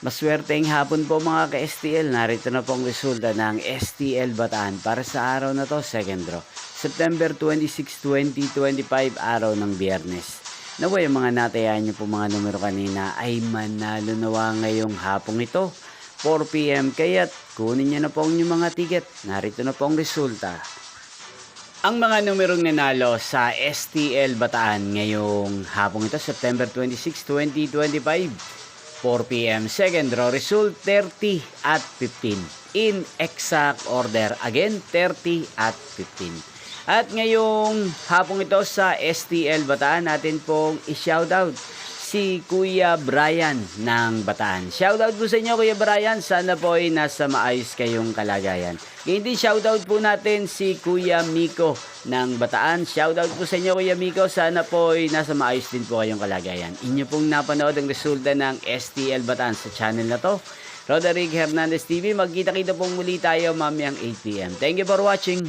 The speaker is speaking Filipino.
Maswerteng hapon po mga ka-STL. Narito na po ang resulta ng STL Bataan para sa araw na to, second draw. September 26, 2025, araw ng Biyernes. Naway ang mga natayaan niyo po mga numero kanina ay manalo nawa ngayong hapong ito, 4 PM. Kaya't kunin niyo na po ang inyong mga ticket. Narito na po ang resulta. Ang mga numerong nanalo sa STL Bataan ngayong hapong ito, September 26, 2025. 4 PM. Second draw result 30 at 15. In exact order. Again, 30 at 15. At ngayong hapong ito sa STL Bataan, natin pong i-shoutout si Kuya Brian ng Bataan. Shoutout po sa inyo Kuya Brian. Sana po ay nasa maayos kayong kalagayan. Ngayon din shoutout po natin si Kuya Miko ng Bataan. Shoutout po sa inyo Kuya Miko. Sana po ay nasa maayos din po kayong kalagayan. Inyo pong napanood ang resulta ng STL Bataan sa channel na to, Roderick Hernandez TV. Magkita-kita pong muli tayo mamayang 8 PM. Thank you for watching.